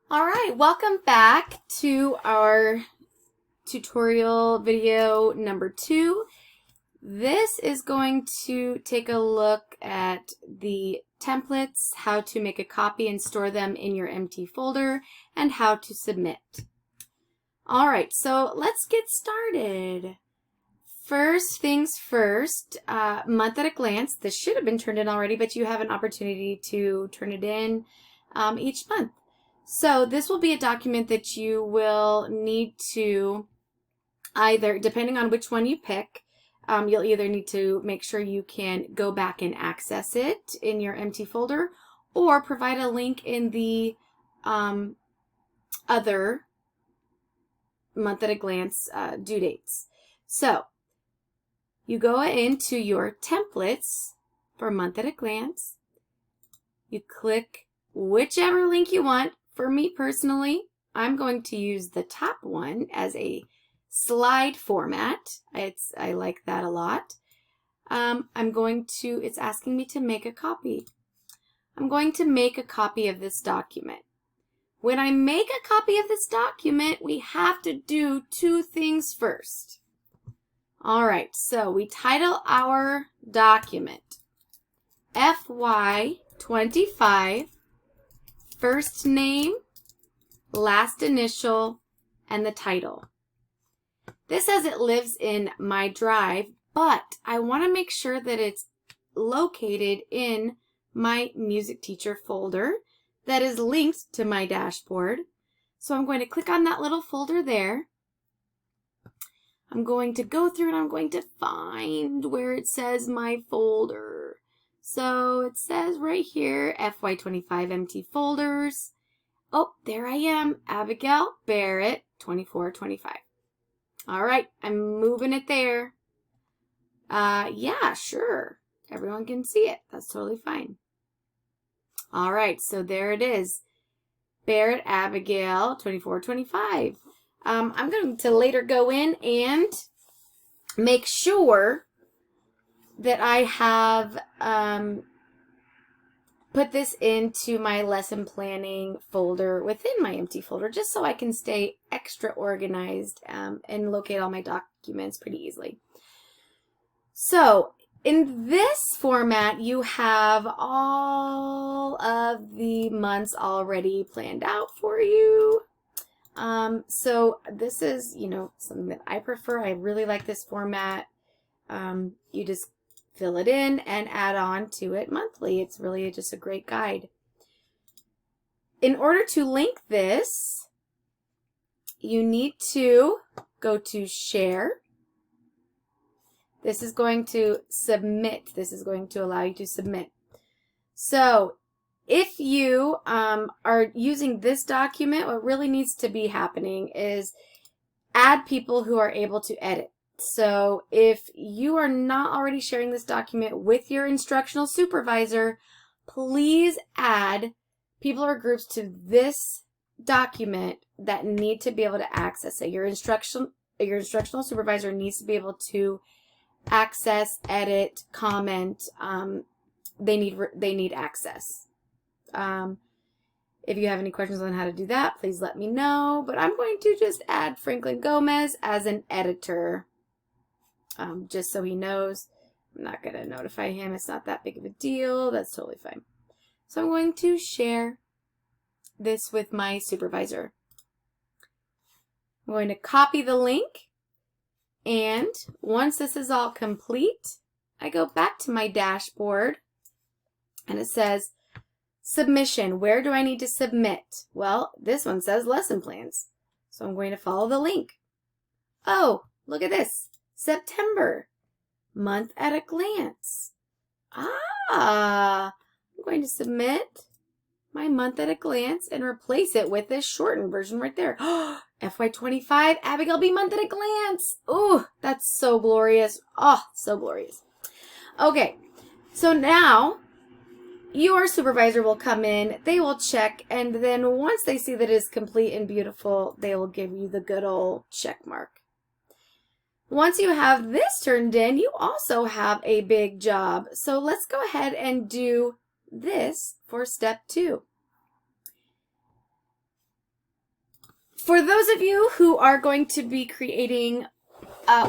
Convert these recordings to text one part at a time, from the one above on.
All right, welcome back to our tutorial video number 2. This is going to take a look at the templates, how to make a copy and store them in your MT folder, and how to submit. All right, so let's get started. First things first, month at a glance. This should have been turned in already, but you have an opportunity to turn it in each month. So this will be a document that you will need to either, depending on which one you pick, you'll either need to make sure you can go back and access it in your MT folder or provide a link in the other month at a glance due dates. So you go into your templates for month at a glance. You click whichever link you want. For me personally, I'm going to use the top one as a slide format. I like that a lot. It's asking me to make a copy. I'm going to make a copy of this document. When I make a copy of this document, we have to do two things first. All right, so we title our document FY25, first name, last initial, and the title. This says it lives in my drive, but I want to make sure that it's located in my music teacher folder that is linked to my dashboard. So I'm going to click on that little folder there. I'm going to go through and I'm going to find where it says my folder. So it says right here, FY25 MT folders. Oh, there I am, Abigail Barrett, 2425. All right, I'm moving it there. Yeah, sure. Everyone can see it. That's totally fine. All right, so there it is. Barrett Abigail, 2425. I'm going to later go in and make sure that I have put this into my lesson planning folder within my MT folder, just so I can stay extra organized and locate all my documents pretty easily. So in this format, you have all of the months already planned out for you. So this is, something that I prefer. I really like this format. You just fill it in and add on to it monthly. It's really just a great guide. In order to link this, you need to go to Share. This is going to submit. This is going to allow you to submit. So if you are using this document, what really needs to be happening is add people who are able to edit. So if you are not already sharing this document with your instructional supervisor, please add people or groups to this document that need to be able to access it. Your instructional supervisor needs to be able to access, edit, comment. They need access. If you have any questions on how to do that, please let me know. But I'm going to just add Franklin Gomez as an editor. Just so he knows. I'm not going to notify him. It's not that big of a deal. That's totally fine. So I'm going to share this with my supervisor. I'm going to copy the link. And once this is all complete, I go back to my dashboard. And it says, submission. Where do I need to submit? Well, this one says lesson plans. So I'm going to follow the link. Oh, look at this. September, month at a glance. I'm going to submit my month at a glance and replace it with this shortened version right there. FY25 Abigail B month at a glance. Ooh, that's so glorious. Oh, so glorious. Okay, so now your supervisor will come in, they will check, and then once they see that it is complete and beautiful, they will give you the good old check mark. Once you have this turned in, you also have a big job. So let's go ahead and do this for step 2. For those of you who are going to be creating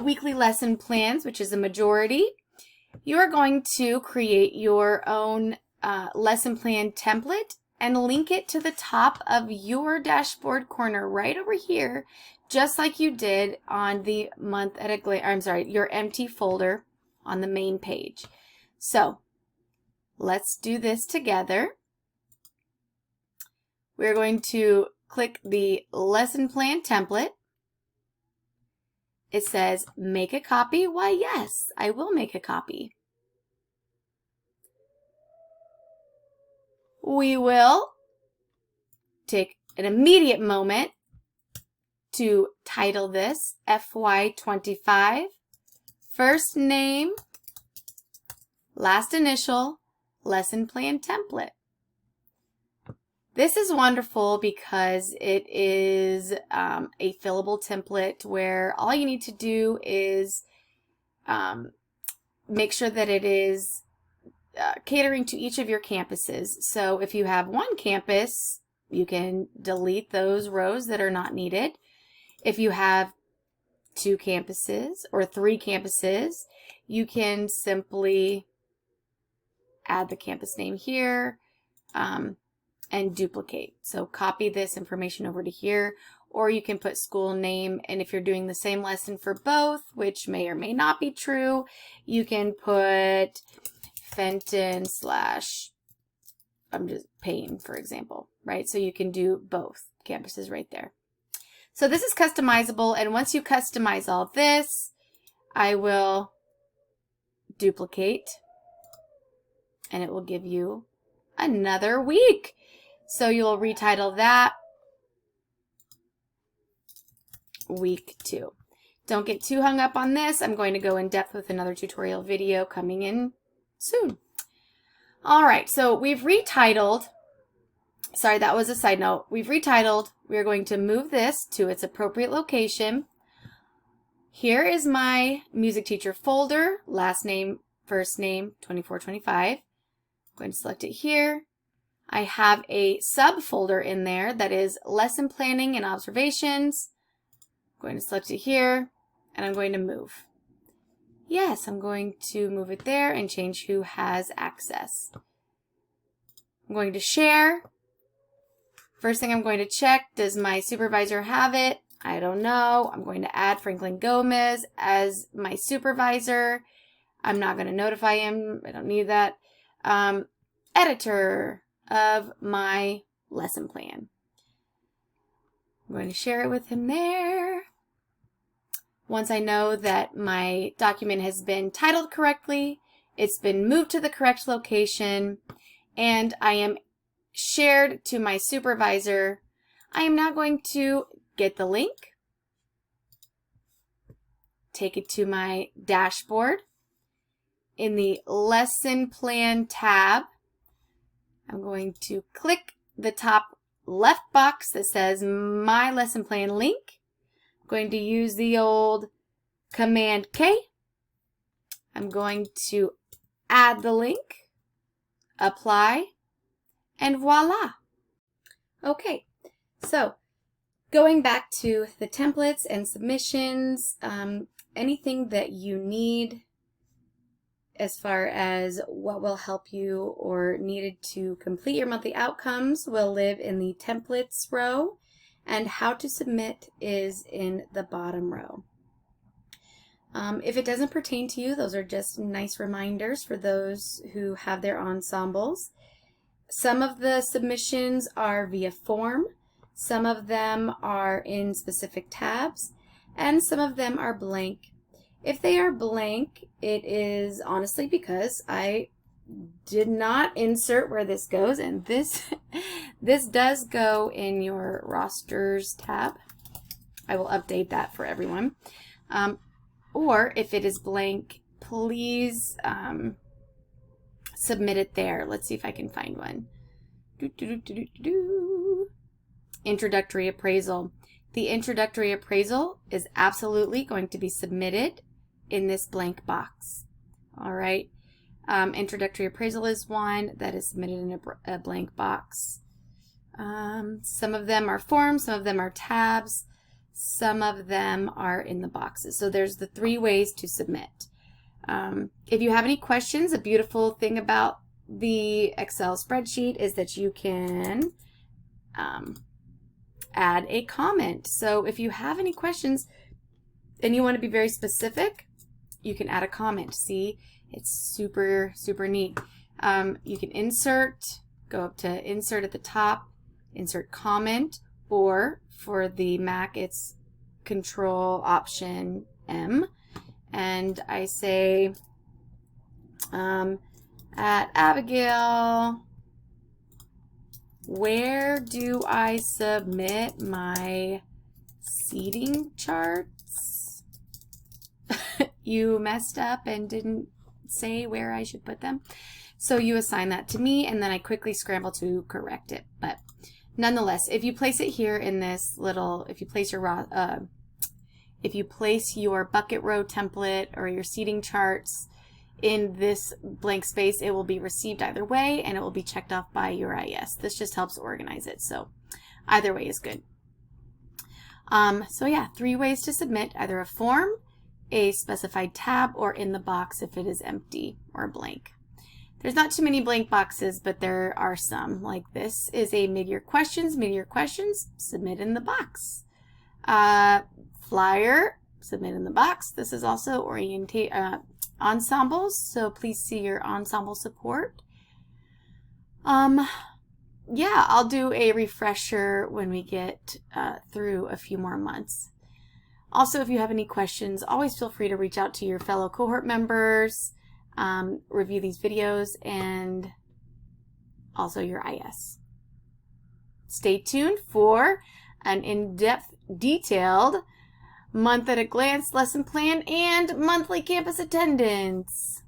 weekly lesson plans, which is a majority, you are going to create your own lesson plan template and link it to the top of your dashboard corner right over here, just like you did on the month at a glance, I'm sorry, your empty folder on the main page. So let's do this together. We're going to click the lesson plan template. It says make a copy. Why, yes, I will make a copy. We will take an immediate moment to title this FY25, first name, last initial, lesson plan template. This is wonderful because it is a fillable template where all you need to do is make sure that it is catering to each of your campuses. So if you have one campus, you can delete those rows that are not needed. If you have 2 campuses or 3 campuses, you can simply add the campus name here and duplicate. So copy this information over to here, or you can put school name, and if you're doing the same lesson for both, which may or may not be true, you can put Fenton / I'm just Payne, for example, right? So you can do both campuses right there. So this is customizable, and once you customize all this, I will duplicate, and it will give you another week. So you'll retitle that week 2. Don't get too hung up on this. I'm going to go in depth with another tutorial video coming in soon. All right, so we've retitled. Sorry, that was a side note. We've retitled. We're going to move this to its appropriate location. Here is my music teacher folder, last name, first name, 2425. I'm going to select it here. I have a subfolder in there that is lesson planning and observations. I'm going to select it here, and I'm going to move. Yes, I'm going to move it there and change who has access. I'm going to share. First thing I'm going to check, does my supervisor have it? I don't know. I'm going to add Franklin Gomez as my supervisor. I'm not going to notify him. I don't need that. Editor of my lesson plan. I'm going to share it with him there. Once I know that my document has been titled correctly, it's been moved to the correct location, and I am shared to my supervisor, I am now going to get the link, take it to my dashboard. In the lesson plan tab, I'm going to click the top left box that says my lesson plan link. I'm going to use the old Command K. I'm going to add the link, apply, and voila. Okay, so going back to the templates and submissions, anything that you need as far as what will help you or needed to complete your monthly outcomes will live in the templates row, and how to submit is in the bottom row. If it doesn't pertain to you, those are just nice reminders for those who have their ensembles. Some of the submissions are via form, some of them are in specific tabs, and some of them are blank. If they are blank, it is honestly because I did not insert where this goes, and this does go in your rosters tab. I will update that for everyone. Or if it is blank, please submit it there. Let's see if I can find one. Introductory appraisal. The introductory appraisal is absolutely going to be submitted in this blank box. All right. Introductory appraisal is one that is submitted in a blank box. Some of them are forms, some of them are tabs, some of them are in the boxes. So there's the 3 ways to submit. If you have any questions, a beautiful thing about the Excel spreadsheet is that you can add a comment. So if you have any questions and you want to be very specific, you can add a comment. See, it's super, super neat. You can insert, go up to insert at the top, insert comment, or for the Mac, it's Control Option M. And I say, at Abigail, where do I submit my seating charts? You messed up and didn't say where I should put them. So you assign that to me, and then I quickly scramble to correct it. But nonetheless, if you place it here in this little, if you place your bucket row template or your seating charts in this blank space, it will be received either way, and it will be checked off by URIS. This just helps organize it, so either way is good. So yeah, 3 ways to submit, either a form, a specified tab, or in the box if it is empty or blank. There's not too many blank boxes, but there are some. Like this is a mid-year questions, submit in the box. Flyer, submit in the box. This is also ensembles, so please see your ensemble support. Yeah, I'll do a refresher when we get through a few more months. Also, if you have any questions, always feel free to reach out to your fellow cohort members, review these videos, and also your IS. Stay tuned for an in-depth, detailed month at a glance lesson plan and monthly campus attendance.